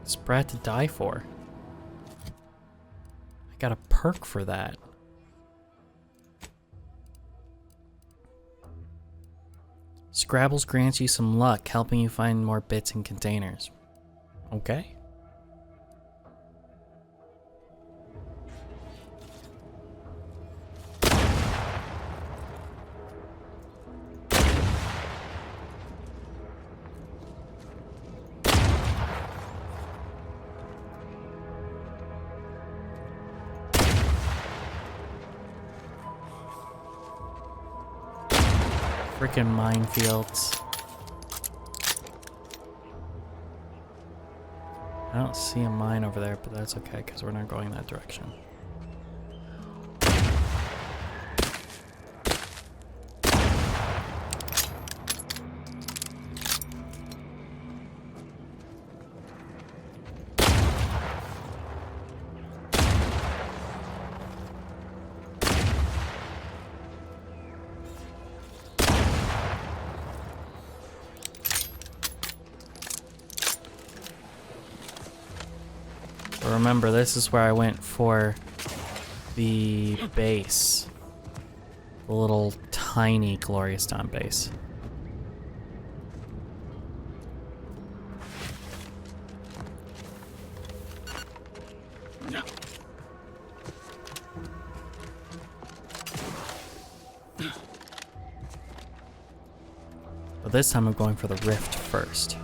Sprat to die for. I got a perk for that. Scrabbles grants you some luck, helping you find more bits in containers. Okay. Freaking minefields. I don't see a mine over there, but that's okay because we're not going that direction. Remember, this is where I went for the base. The little tiny Glorious Dawn base. But this time I'm going for the rift first.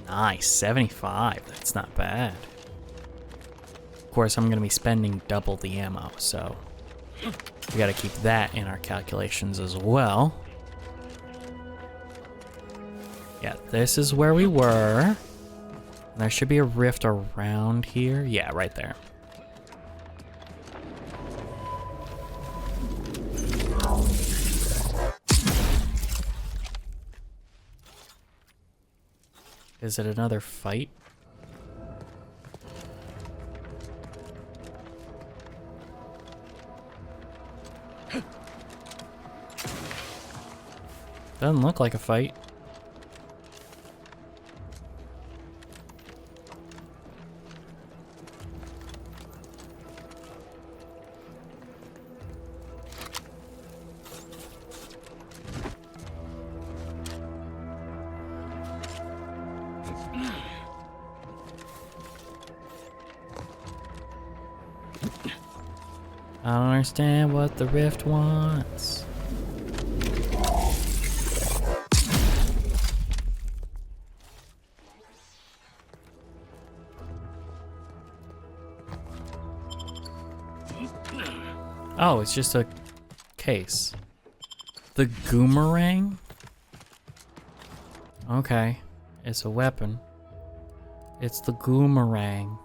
Nice, 75. That's not bad. Of course, I'm going to be spending double the ammo, so we got to keep that in our calculations as well. Yeah, this is where we were. There should be a rift around here. Yeah, right there. Is it another fight? Doesn't look like a fight. I don't understand what the rift wants. Oh, it's just a case. The Goomerang? Okay, it's a weapon. It's the Goomerang.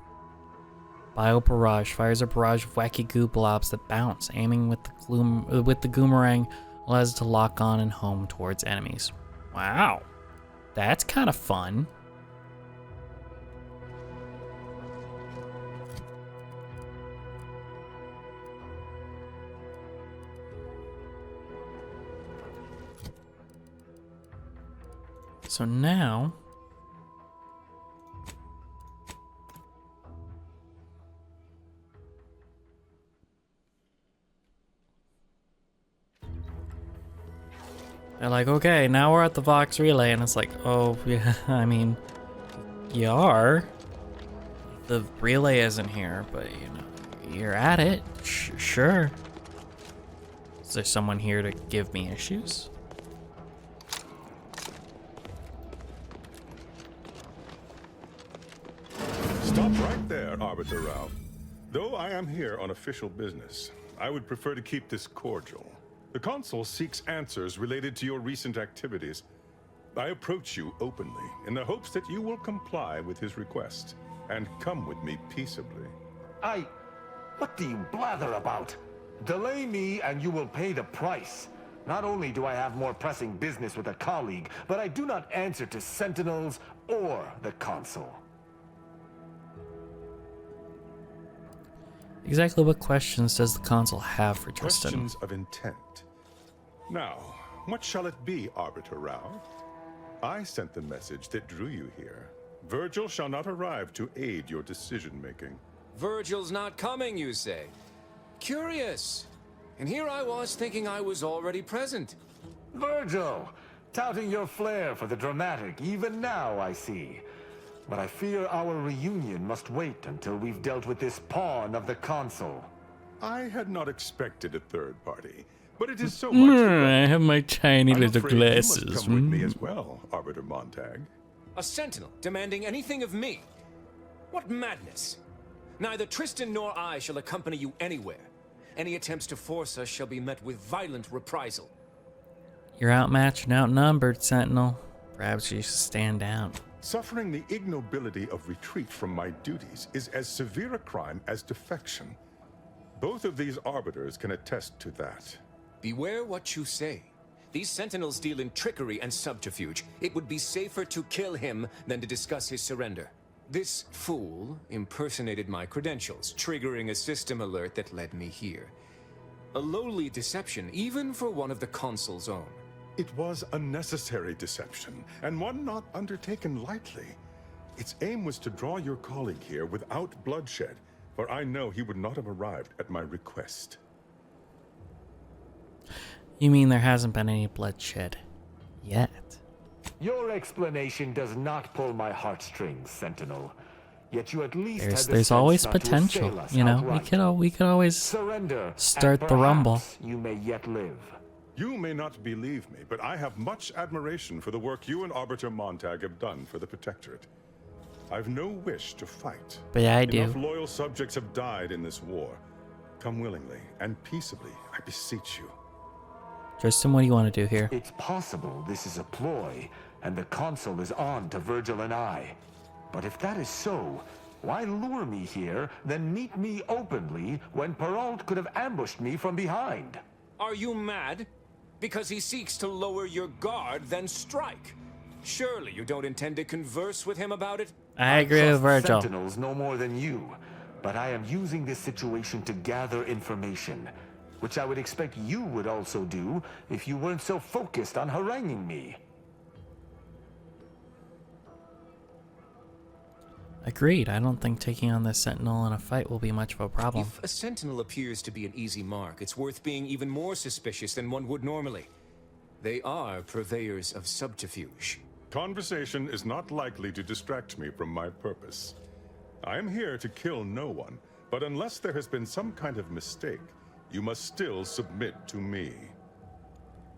Bio barrage fires a barrage of wacky goo blobs that bounce. Aiming with the Goomerang allows it to lock on and home towards enemies. Wow, that's kind of fun. So now they're like, okay, now we're at the Vox Relay, and it's like, oh, yeah, I mean, you are. The relay isn't here, but, you know, you're at it. Sure. Is there someone here to give me issues? Stop right there, Arbiter Ralph. Though I am here on official business, I would prefer to keep this cordial. The Consul seeks answers related to your recent activities. I approach you openly in the hopes that you will comply with his request and come with me peaceably. What do you blather about? Delay me and you will pay the price. Not only do I have more pressing business with a colleague, but I do not answer to sentinels or the consul. Exactly what questions does the consul have for Tristan? Questions of intent. Now, what shall it be, Arbiter Rao? I sent the message that drew you here. Virgil shall not arrive to aid your decision-making. Virgil's not coming, you say? Curious. And here I was thinking I was already present. Virgil, touting your flair for the dramatic, even now I see. But I fear our reunion must wait until we've dealt with this pawn of the consul. I had not expected a third party, but it is so much the better. I have my tiny I'm little afraid you glasses. must come with me as well, Arbiter Montag. A sentinel demanding anything of me? What madness! Neither Tristan nor I shall accompany you anywhere. Any attempts to force us shall be met with violent reprisal. You're outmatched and outnumbered, Sentinel. Perhaps you should stand down. Suffering the ignobility of retreat from my duties is as severe a crime as defection. Both of these arbiters can attest to that. Beware what you say. These sentinels deal in trickery and subterfuge. It would be safer to kill him than to discuss his surrender. This fool impersonated my credentials, triggering a system alert that led me here. A lowly deception, even for one of the consul's own. It was a necessary deception, and one not undertaken lightly. Its aim was to draw your colleague here without bloodshed, for I know he would not have arrived at my request. You mean there hasn't been any bloodshed yet? Your explanation does not pull my heartstrings, Sentinel. Yet you at least had the There's sense always not to potential, assail us you know. outright. We could always Surrender, start and the rumble. perhaps you may yet live. You may not believe me, but I have much admiration for the work you and Arbiter Montag have done for the Protectorate. I've no wish to fight. But I Enough do. loyal subjects have died in this war. Come willingly and peaceably, I beseech you. Tristan, what do you want to do here? It's possible this is a ploy, and the consul is on to Virgil and I. But if that is so, why lure me here, then meet me openly when Perrault could have ambushed me from behind? Are you mad? Because he seeks to lower your guard, then strike. Surely you don't intend to converse with him about it? I agree with trust Virgil. Sentinels no more than you, but I am using this situation to gather information, which I would expect you would also do if you weren't so focused on haranguing me. Agreed. I don't think taking on this Sentinel in a fight will be much of a problem. If a sentinel appears to be an easy mark, it's worth being even more suspicious than one would normally. They are purveyors of subterfuge. Conversation is not likely to distract me from my purpose. I am here to kill no one, but unless there has been some kind of mistake, you must still submit to me.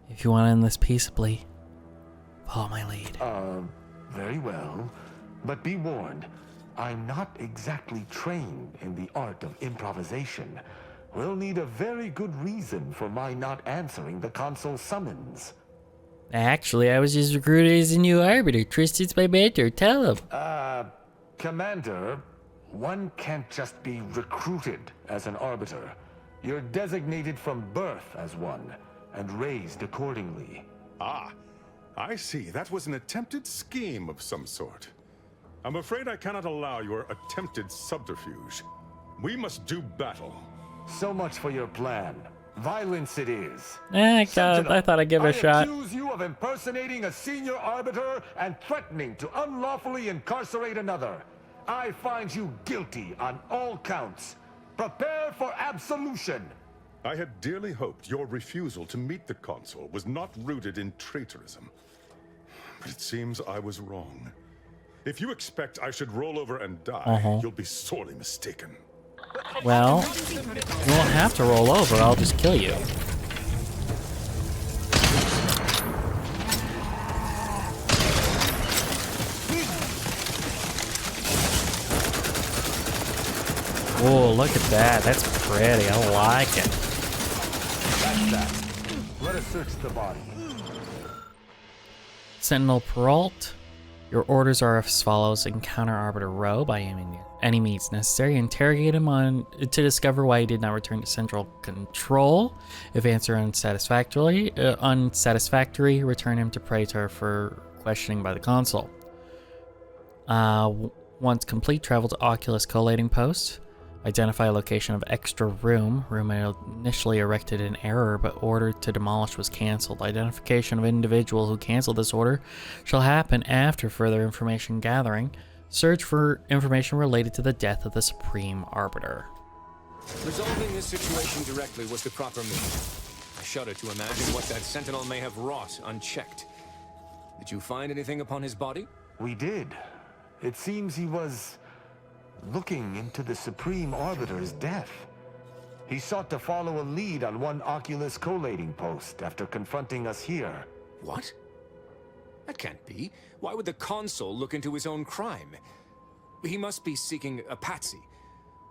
If you want to end this peaceably, follow my lead. Very well. But be warned, I'm not exactly trained in the art of improvisation. We'll need a very good reason for my not answering the consul's summons. Actually, I was just recruited as a new arbiter. Tristan's my mentor. Tell him. Commander, one can't just be recruited as an arbiter. You're designated from birth as one, and raised accordingly. Ah, I see. That was an attempted scheme of some sort. I'm afraid I cannot allow your attempted subterfuge. We must do battle. So much for your plan. Violence it is. God, Sentinel, I thought I'd give it a shot. I accuse you of impersonating a senior arbiter and threatening to unlawfully incarcerate another. I find you guilty on all counts. Prepare for absolution. I had dearly hoped your refusal to meet the consul was not rooted in traitorism. But it seems I was wrong. If you expect I should roll over and die, you'll be sorely mistaken. Well, you won't have to roll over. I'll just kill you. Oh, look at that. That's pretty. I like it. That's that. Let us search the body. Sentinel Perrault, Your orders are as follows. Encounter Arbiter Rowe by any means necessary. Interrogate him to discover why he did not return to Central Control. If answer unsatisfactory, return him to Praetor for questioning by the Consul. Once complete, travel to Oculus Collating Post. Identify a location of extra room initially erected in error but ordered to demolish was cancelled. Identification of individual who cancelled this order shall happen after further information gathering. Search for information related to the death of the Supreme Arbiter. Resolving this situation directly was the proper move. I shudder to imagine what that sentinel may have wrought unchecked. Did you find anything upon his body? We did. It seems he was looking into the Supreme Arbiter's death. He sought to follow a lead on one Oculus collating post after confronting us here. What? That can't be. Why would the Consul look into his own crime? He must be seeking a patsy.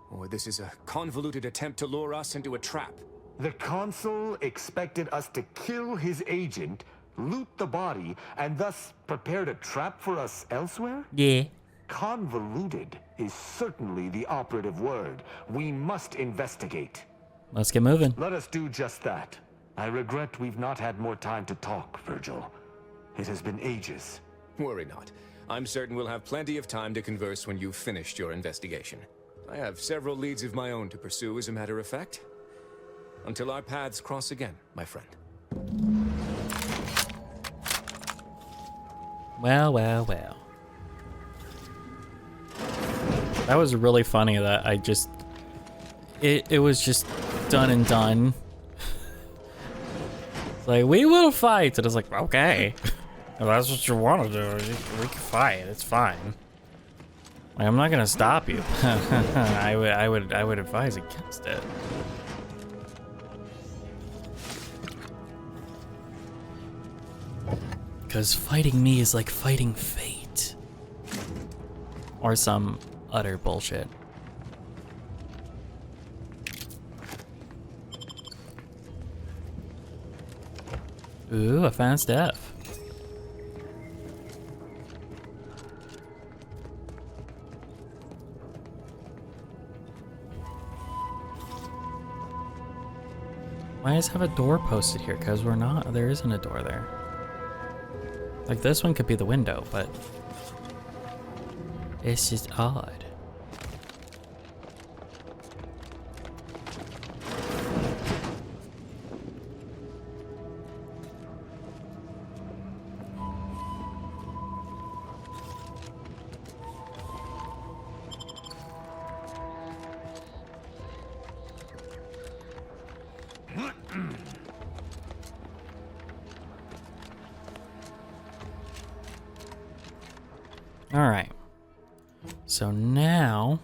Or this is a convoluted attempt to lure us into a trap. The Consul expected us to kill his agent, loot the body, and thus prepared a trap for us elsewhere? Yeah. Convoluted is certainly the operative word. We must investigate. Let's get moving. Let us do just that. I regret we've not had more time to talk, Virgil. It has been ages. Worry not. I'm certain we'll have plenty of time to converse when you've finished your investigation. I have several leads of my own to pursue, as a matter of fact. Until our paths cross again, my friend. Well, well, well. That was really funny that I just... It was just done and done. It's like, we will fight! And it's like, okay. If that's what you want to do, we can fight. It's fine. Like, I'm not gonna stop you. I would advise against it. Because fighting me is like fighting fate. Or some utter bullshit. Ooh, I found stuff. Why does it have a door posted here? Because there isn't a door there. Like, this one could be the window, but it's just odd. All right. So now,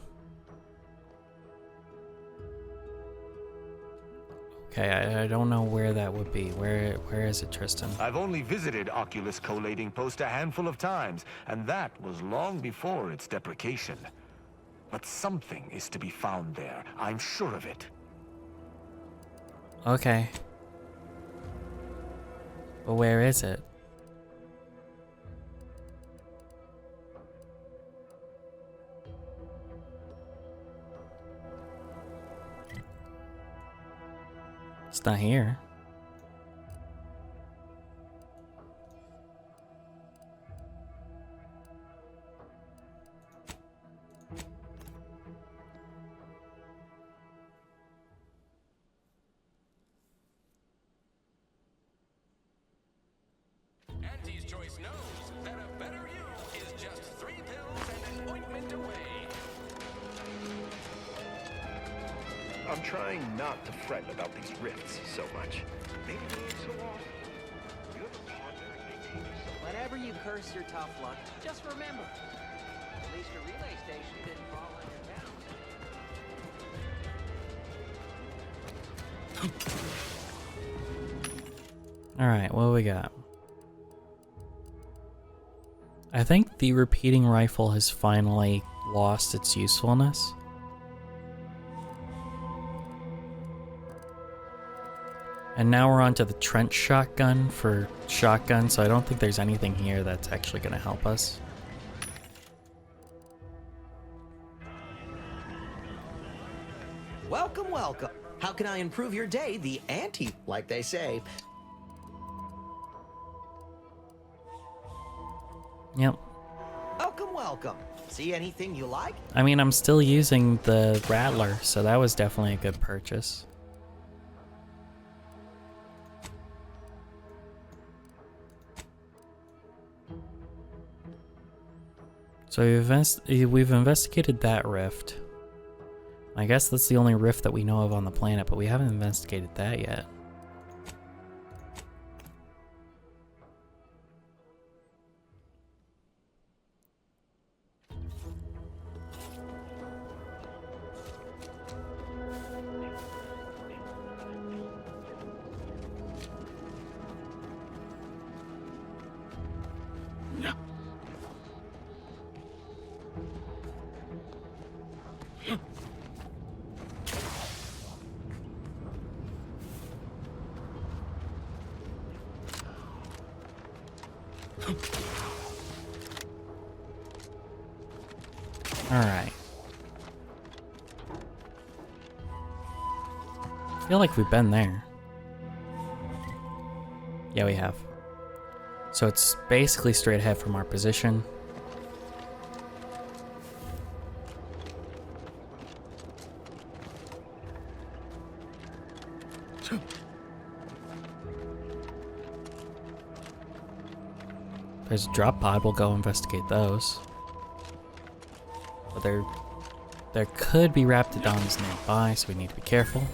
okay, I don't know where that would be. Where is it, Tristan? I've only visited Oculus Collating Post a handful of times, and that was long before its deprecation. But something is to be found there. I'm sure of it. Okay. But where is it? It's not here. Auntie's Choice knows that a better you is just 3 pills and an ointment away. I'm trying not to fret about these rifts so much. Maybe doing so often. You ever ponder and maintain yourself? Whenever you curse your tough luck, just remember, at least a relay station didn't fall on your bounds. All right, what do we got? I think the repeating rifle has finally lost its usefulness. And now we're on to the trench shotgun for shotgun, so I don't think there's anything here that's actually going to help us. Welcome, welcome. How can I improve your day? The ante, like they say. Yep. Welcome, welcome. See anything you like? I mean, I'm still using the Rattler, so that was definitely a good purchase. So we've investigated that rift. I guess that's the only rift that we know of on the planet, but we haven't investigated that yet. Alright. I feel like we've been there. Yeah, we have. So it's basically straight ahead from our position. There's a drop pod, we'll go investigate those. But there could be Raptidons nearby, so we need to be careful.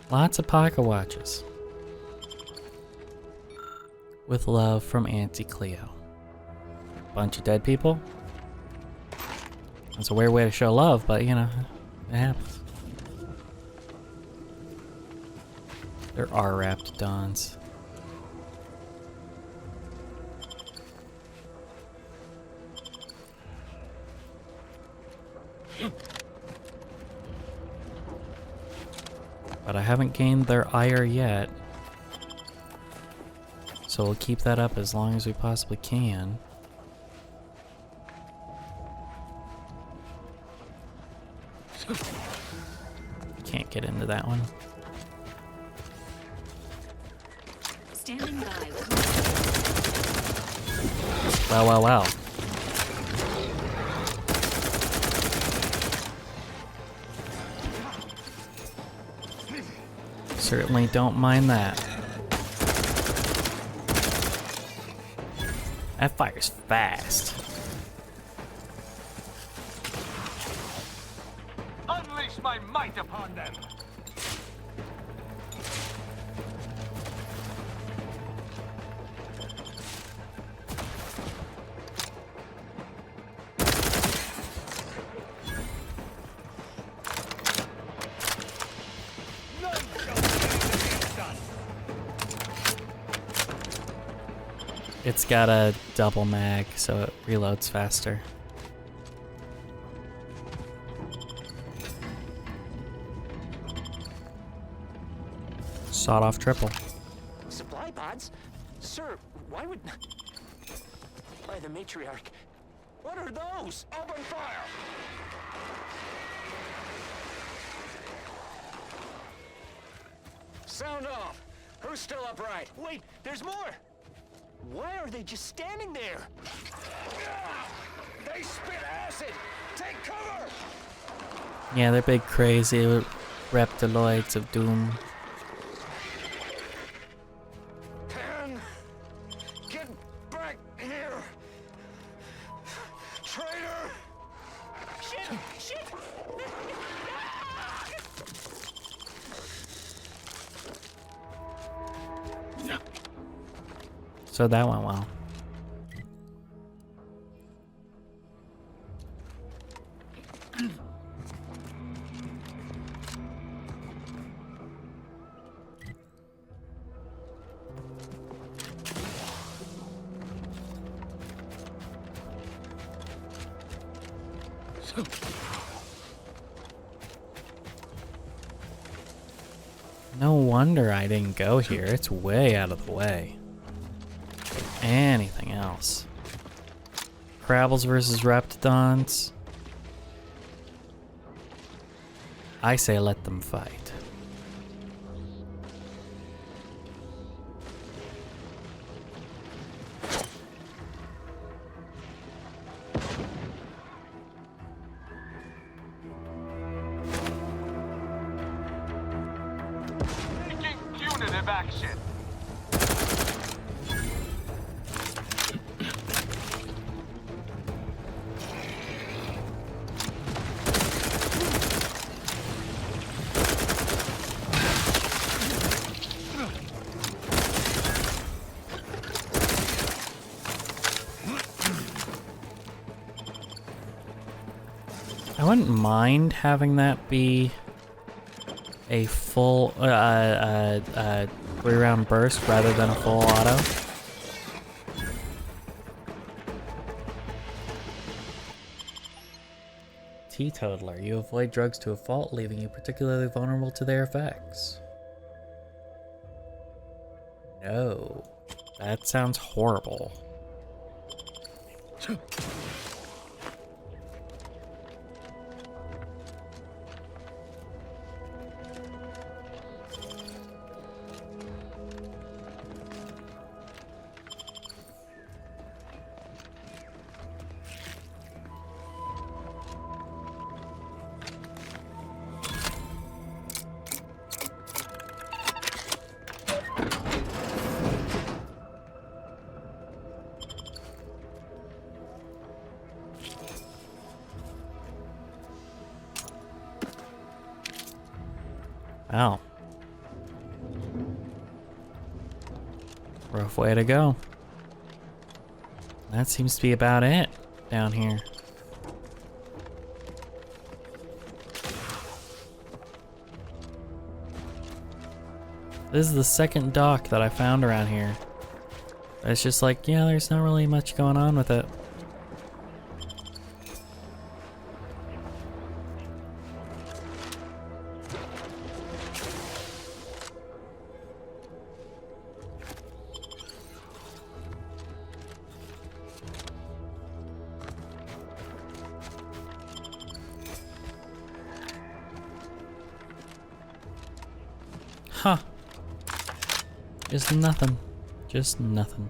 Lots of pocket watches. With love from Auntie Cleo. Bunch of dead people. That's a weird way to show love, but you know, it happens. There are Raptidons. But I haven't gained their ire yet. So we'll keep that up as long as we possibly can. Can't get into that one. Standing by. Wow, wow, wow. Certainly don't mind that. That fire's fast. Unleash my might upon them! It's got a double mag, so it reloads faster. Sawed off triple. Supply pods? Sir, why would... By the matriarch. What are those? Open fire! Sound off! Who's still upright? Wait, there's more! Why are they just standing there? They spit acid! Take cover! Yeah, they're big crazy reptiloids of doom. Pan! Get back here! Traitor! Shit! Shit! So that went well. No wonder I didn't go here. It's way out of the way. Anything else? Crabbles versus Raptidons. I say let them fight. Punitive action. I wouldn't mind having that be a full 3-round burst rather than a full auto. Teetotaler. You avoid drugs to a fault, leaving you particularly vulnerable to their effects. No. That sounds horrible. Wow. Rough way to go. That seems to be about it down here. This is the second dock that I found around here. It's just like, yeah, there's not really much going on with it. Huh. Just nothing. Just nothing.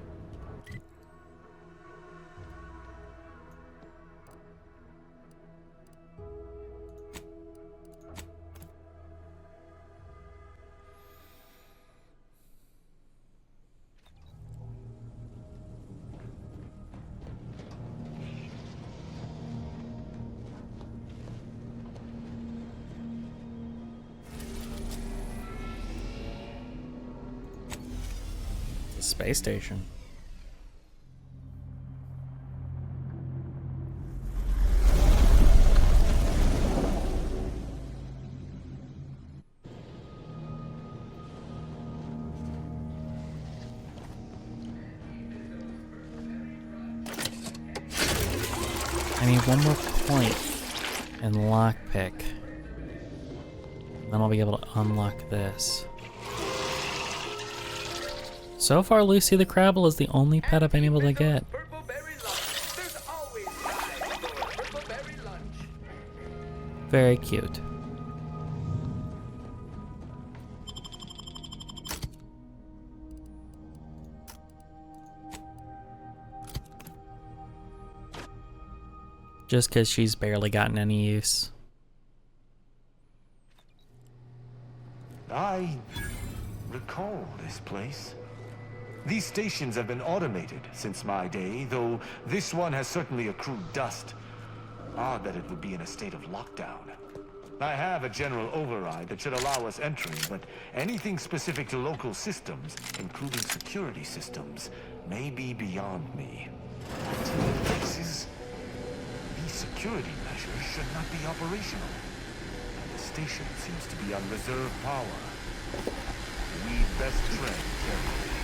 Space station. I need one more point in lockpick. Then I'll be able to unlock this. So far, Lucy the Crabble is the only pet I've been able to get. Very cute. Just because she's barely gotten any use. I recall this place. These stations have been automated since my day, though this one has certainly accrued dust. Odd that it would be in a state of lockdown. I have a general override that should allow us entry, but anything specific to local systems, including security systems, may be beyond me. These security measures should not be operational. And the station seems to be on reserve power. We'd best tread carefully.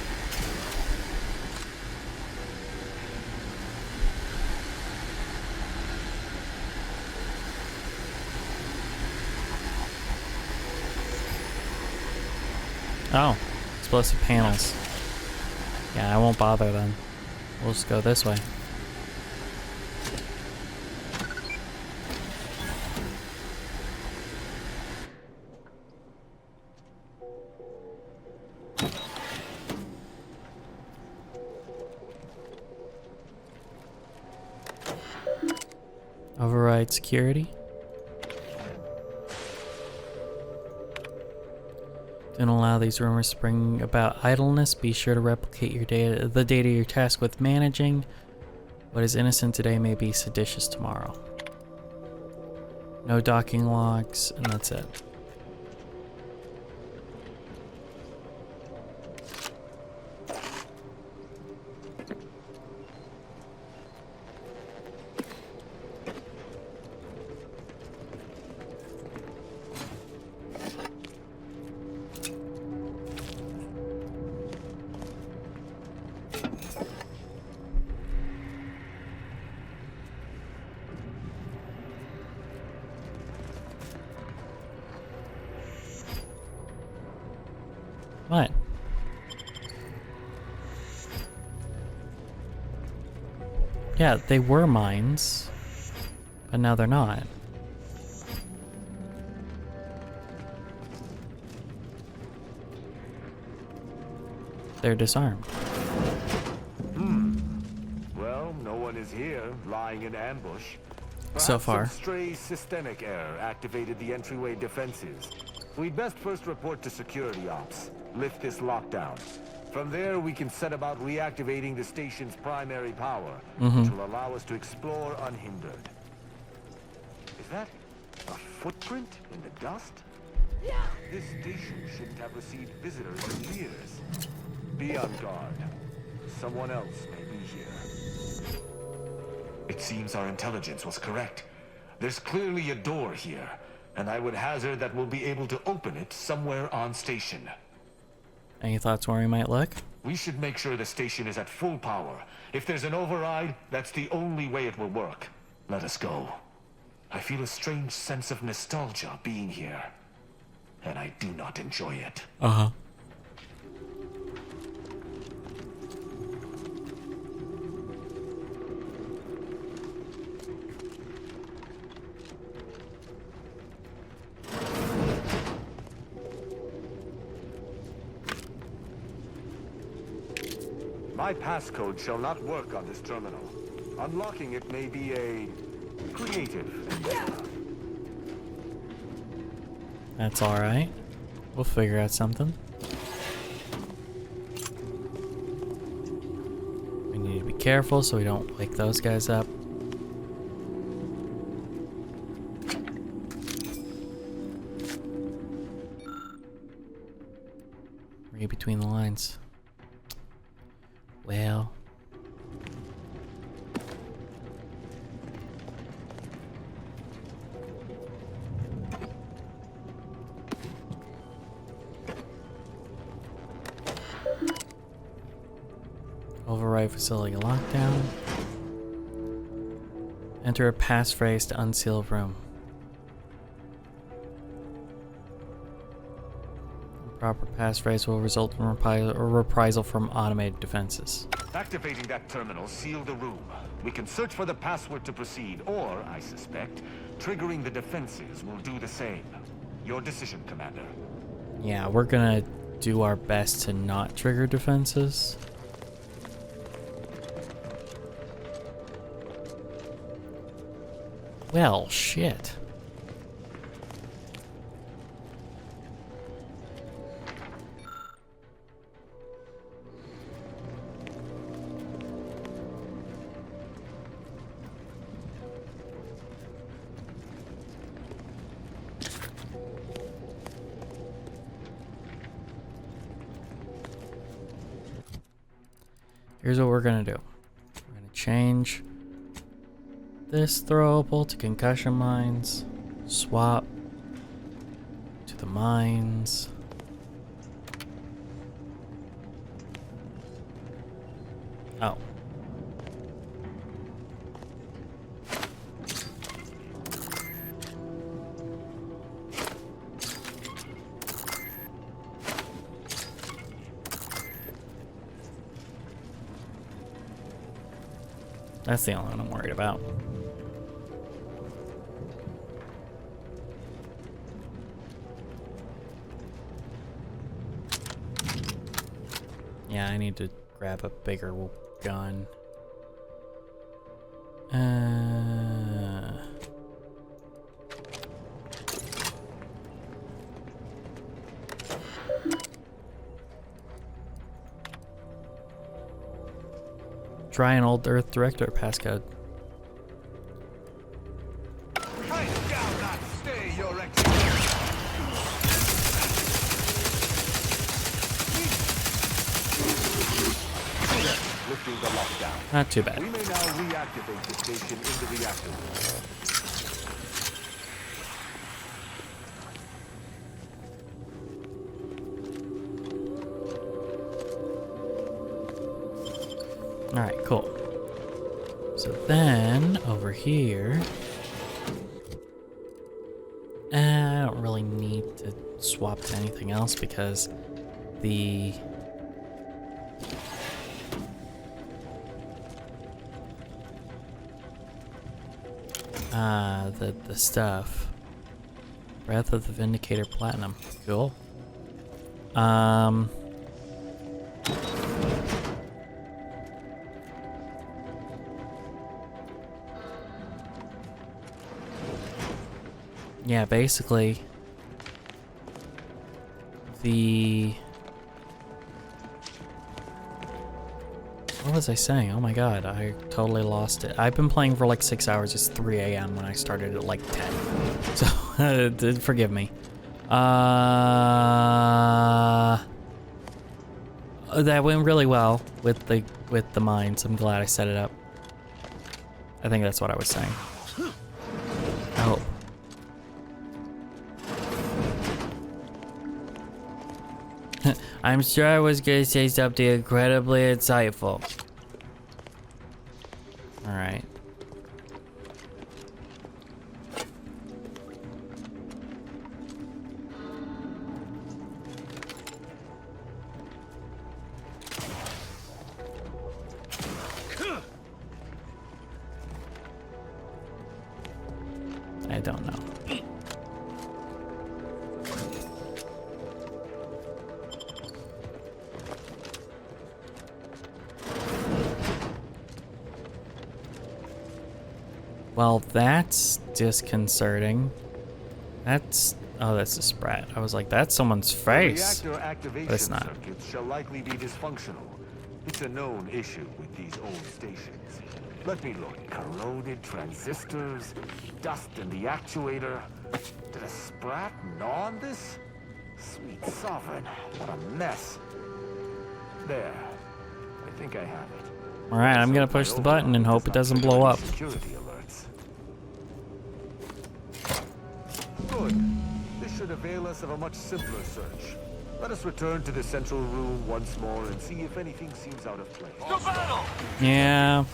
Oh, explosive panels. Yeah, I won't bother then. We'll just go this way. Override security. Don't allow these rumors to bring about idleness. Be sure to replicate your data, the data you're tasked with managing. What is innocent today may be seditious tomorrow. No docking logs, and that's it. What? Yeah, they were mines, but now they're not. They're disarmed. Well, no one is here, lying in ambush. Perhaps So far. some stray systemic error activated the entryway defenses. We'd best first report to security ops. Lift this lockdown. From there, we can set about reactivating the station's primary power, which will allow us to explore unhindered. Is that a footprint in the dust? This station shouldn't have received visitors in years. Be on guard. Someone else may be here. It seems our intelligence was correct. There's clearly a door here, and I would hazard that we'll be able to open it somewhere on station. Any thoughts where we might look? We should make sure the station is at full power. If there's an override, that's the only way it will work. Let us go. I feel a strange sense of nostalgia being here, and I do not enjoy it. Uh-huh. My passcode shall not work on this terminal. Unlocking it may be a creative endeavor. That's alright. We'll figure out something. We need to be careful so we don't wake those guys up. Read between the lines. Well. Override facility lockdown. Enter a passphrase to unseal room. Proper passphrase will result in reprisal from automated defenses. Activating that terminal sealed the room. We can search for the password to proceed, or, I suspect, triggering the defenses will do the same. Your decision, Commander. Yeah, we're gonna do our best to not trigger defenses. Well, shit. Here's what we're gonna do. We're gonna change this throwable to concussion mines, swap to the mines. Oh. That's the only one I'm worried about. Yeah, I need to grab a bigger gun. Try an old Earth Director passcode. I shall not stay, Your Excellency. Lifting the lockdown. Not too bad. We may now reactivate the station in the reactor. Alright, cool. So then, over here... I don't really need to swap to anything else because the... the stuff. Breath of the Vindicator Platinum. Cool. Yeah, basically, what was I saying? Oh my god, I totally lost it. I've been playing for like 6 hours. It's 3 a.m. when I started at like 10. So, forgive me. That went really well with the mines. I'm glad I set it up. I think that's what I was saying. Oh. I'm sure I was gonna say something incredibly insightful. Alright. I don't know. Well, that's disconcerting. That's... oh, that's a sprat. I was like, that's someone's face. Reactor activation But it's not. circuits shall likely be dysfunctional. It's a known issue with these old stations. Let me look. Corroded transistors, dust in the actuator. Did a sprat gnaw on this? Sweet sovereign, what a mess. There. I think I have it. Alright, I'm gonna push the button and hope it doesn't blow up. Security alerts. Good. This should avail us of a much simpler search. Let us return to the central room once more and see if anything seems out of place. To battle! Yeah.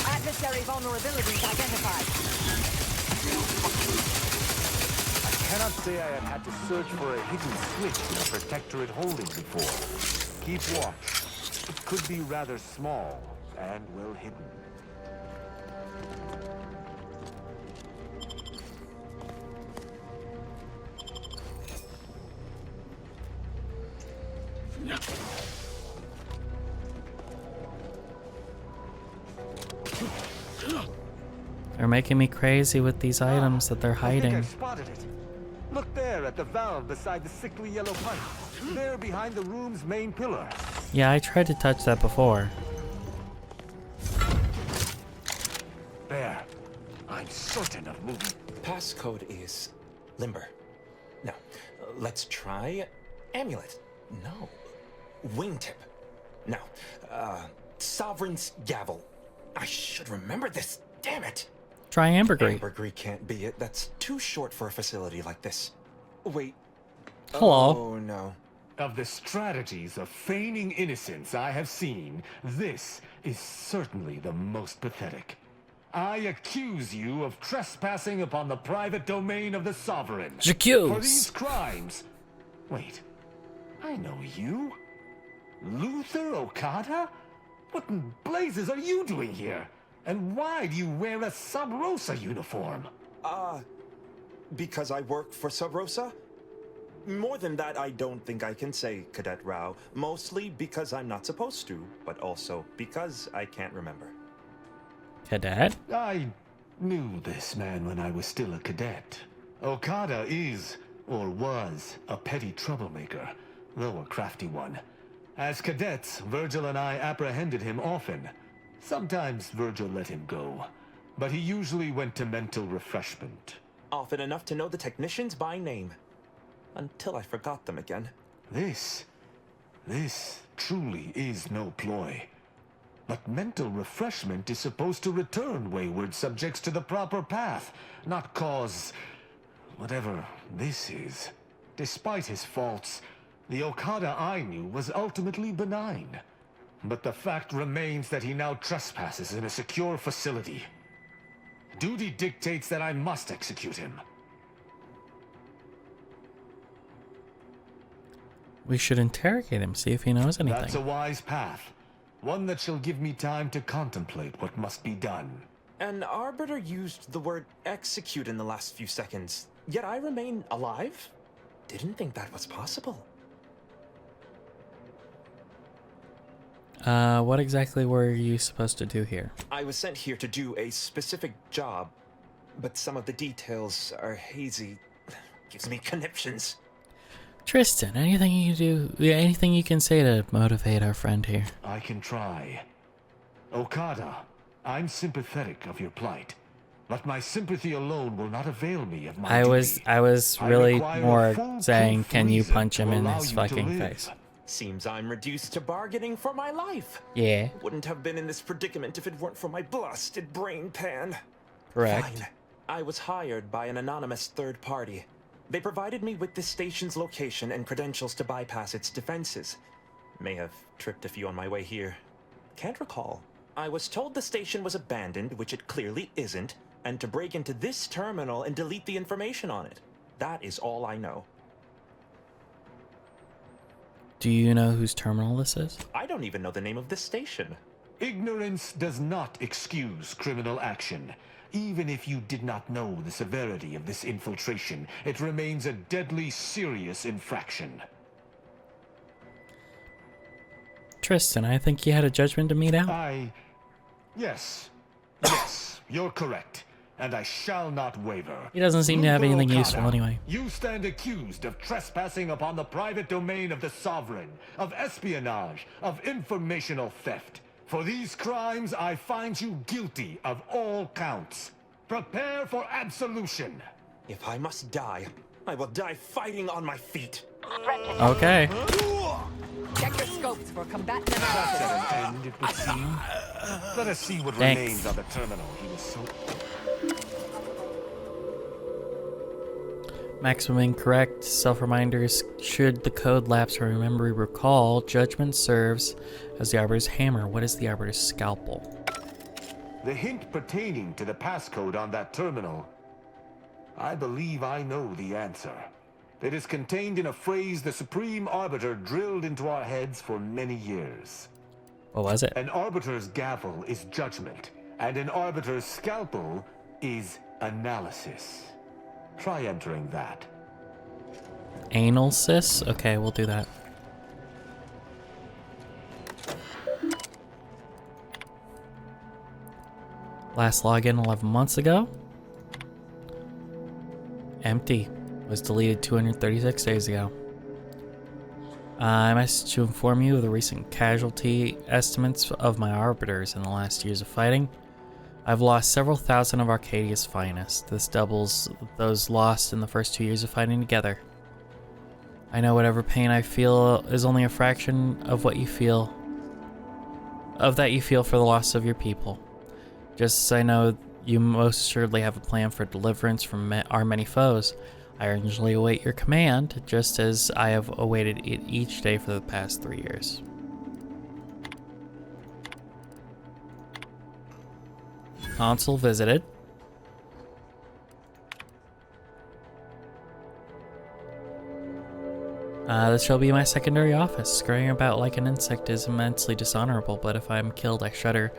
Adversary vulnerabilities identified. I cannot say I have had to search for a hidden switch in a protectorate holding before. Keep watch. It could be rather small and well hidden. They're making me crazy with these items that they're I think hiding. I've spotted it. Look there at the valve beside the sickly yellow pipe. There behind the room's main pillar. Yeah, I tried to touch that before. There. I'm certain of moving. Passcode is limber. Now, let's try amulet. No. Wingtip. Now, sovereign's gavel. I should remember this. Damn it. Try ambergris. Ambergris can't be it. That's too short for a facility like this. Wait. Hello. Oh no. Of the strategies of feigning innocence I have seen, this is certainly the most pathetic. I accuse you of trespassing upon the private domain of the Sovereign. J'accuse. For these crimes... Wait, I know you. Luther Okada? What in blazes are you doing here? And why do you wear a Sub Rosa uniform? Because I work for Sub Rosa? More than that, I don't think I can say, Cadet Rao. Mostly because I'm not supposed to, but also because I can't remember. Cadet? I knew this man when I was still a cadet. Okada is, or was, a petty troublemaker, though a crafty one. As cadets, Virgil and I apprehended him often. Sometimes Virgil let him go, but he usually went to mental refreshment. Often enough to know the technicians by name. Until I forgot them again. This truly is no ploy. But mental refreshment is supposed to return wayward subjects to the proper path, not cause whatever this is. Despite his faults, the Okada I knew was ultimately benign. But the fact remains that he now trespasses in a secure facility. Duty dictates that I must execute him. We should interrogate him, see if he knows anything. That's a wise path. One that shall give me time to contemplate what must be done. An Arbiter used the word execute in the last few seconds, yet I remain alive? Didn't think that was possible. What exactly were you supposed to do here? I was sent here to do a specific job, but some of the details are hazy. Gives me conniptions. Tristan, anything you can do, anything you can say to motivate our friend here? I can try. Okada, I'm sympathetic of your plight, but my sympathy alone will not avail me of my duty. I was I really require more full saying, proof can you reason punch him to in allow his you to fucking live. face? Seems I'm reduced to bargaining for my life. Yeah, Wouldn't have been in this predicament if it weren't for my blasted brain pan. correct. Fine. I was hired by an anonymous third party. They provided me with the station's location and credentials to bypass its defenses. May have tripped a few on my way here. Can't recall. I was told the station was abandoned, which it clearly isn't, and to break into this terminal and delete the information on it. That is all I know. Do you know whose terminal this is? I don't even know the name of this station. Ignorance does not excuse criminal action. Even if you did not know the severity of this infiltration, it remains a deadly serious infraction. Tristan, I think you had a judgment to mete out. Yes, you're correct. And I shall not waver. He doesn't seem to have Luther anything Okada, useful anyway. You stand accused of trespassing upon the private domain of the Sovereign, of espionage, of informational theft. For these crimes, I find you guilty of all counts. Prepare for absolution. If I must die, I will die fighting on my feet. Okay. Check your scopes for combatant That's analysis. at an end, it would seem. Let us see what Thanks. remains on the terminal. He was so... Maximum incorrect. Self-reminders. Should the code lapse from memory recall, judgment serves as the Arbiter's hammer. What is the Arbiter's scalpel? The hint pertaining to the passcode on that terminal. I believe I know the answer. It is contained in a phrase the Supreme Arbiter drilled into our heads for many years. What was it? An Arbiter's gavel is judgment, and an Arbiter's scalpel is analysis. Try entering that. Anal cis? Okay, we'll do that. Last login 11 months ago. Empty. Was deleted 236 days ago. I message to inform you of the recent casualty estimates of my arbiters in the last years of fighting. I've lost several thousand of Arcadia's finest. This doubles those lost in the first 2 years of fighting together. I know whatever pain I feel is only a fraction of what you feel, of that you feel for the loss of your people. Just as I know you most assuredly have a plan for deliverance from our many foes, I urgently await your command, just as I have awaited it each day for the past 3 years. Consul visited. This shall be my secondary office. Scurrying about like an insect is immensely dishonorable, but if I am killed, I shudder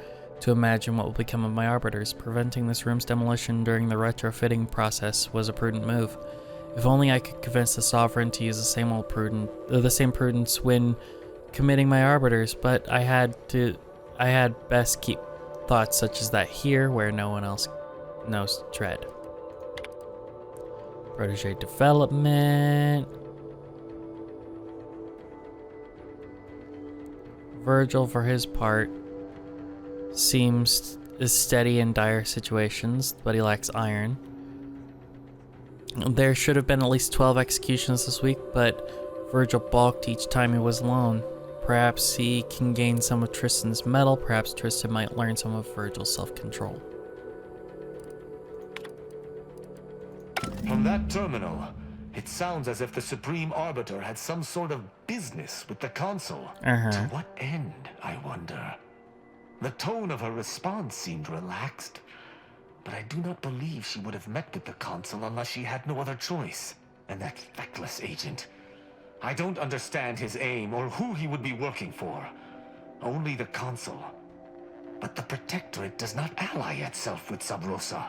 to imagine what will become of my arbiters. Preventing this room's demolition during the retrofitting process was a prudent move. If only I could convince the Sovereign to use the same prudence when committing my arbiters, but I had best keep thoughts such as that here, where no one else knows tread. Protege development. Virgil, for his part, seems steady in dire situations, but he lacks iron. There should have been at least 12 executions this week, but Virgil balked each time he was alone. Perhaps he can gain some of Tristan's mettle, perhaps Tristan might learn some of Virgil's self-control. From that terminal, it sounds as if the Supreme Arbiter had some sort of business with the Consul. To what end, I wonder? The tone of her response seemed relaxed, but I do not believe she would have met with the Consul unless she had no other choice. And that feckless agent. I don't understand his aim or who he would be working for. Only the Consul. But the Protectorate does not ally itself with Sub Rosa.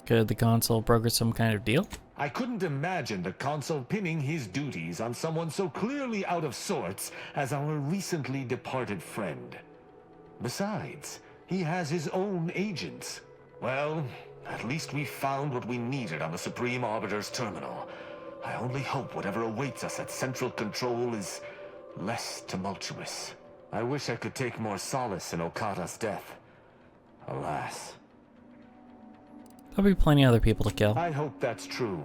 Could the Consul broker some kind of deal? I couldn't imagine the Consul pinning his duties on someone so clearly out of sorts as our recently departed friend. Besides, he has his own agents. Well, at least we found what we needed on the Supreme Arbiter's terminal. I only hope whatever awaits us at Central Control is less tumultuous. I wish I could take more solace in Okada's death. Alas. There'll be plenty of other people to kill. I hope that's true.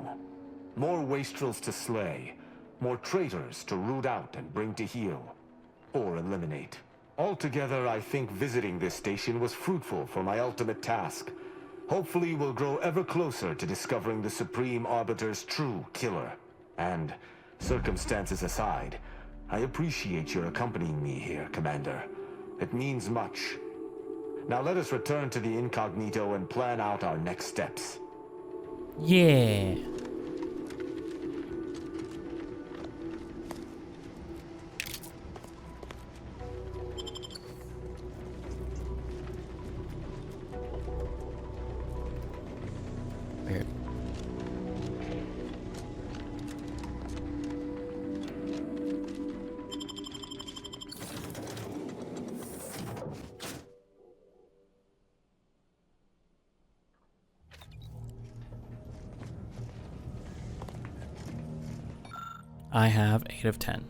More wastrels to slay. More traitors to root out and bring to heel. Or eliminate. Altogether, I think visiting this station was fruitful for my ultimate task. Hopefully, we'll grow ever closer to discovering the Supreme Arbiter's true killer. And, circumstances aside, I appreciate your accompanying me here, Commander. It means much. Now let us return to the incognito and plan out our next steps. Yeah. Weird. I have 8 of 10.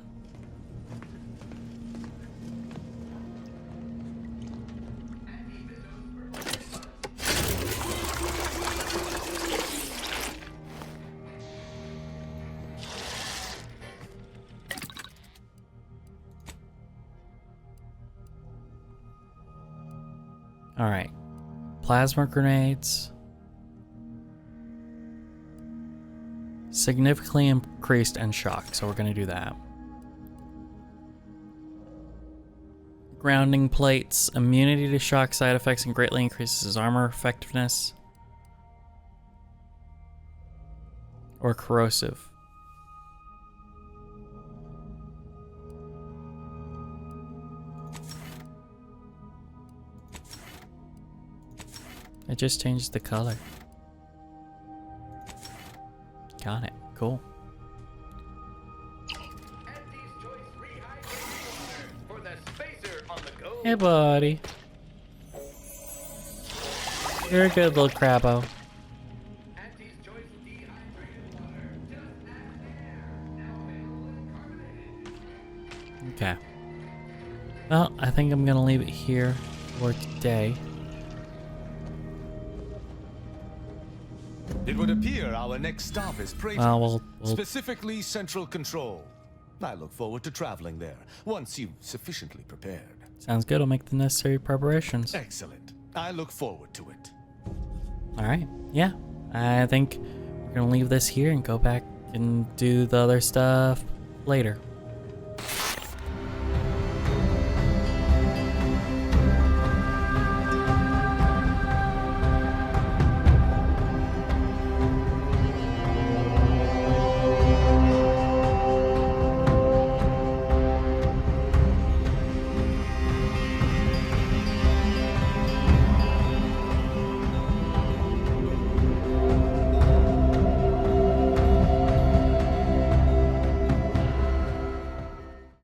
All right. Plasma grenades. Significantly increased and shock, so we're going to do that. Grounding plates, immunity to shock side effects and greatly increases his armor effectiveness. Or corrosive. It just changes the color. Got it. Cool. Hey, buddy. You're a good little crabbo. Okay. Well, I think I'm gonna leave it here for today. It would appear our next stop is Praetor, We'll specifically Central Control. I look forward to traveling there, once you've sufficiently prepared. Sounds good. I'll make the necessary preparations. Excellent. I look forward to it. Alright. Yeah. I think we're gonna leave this here and go back and do the other stuff later.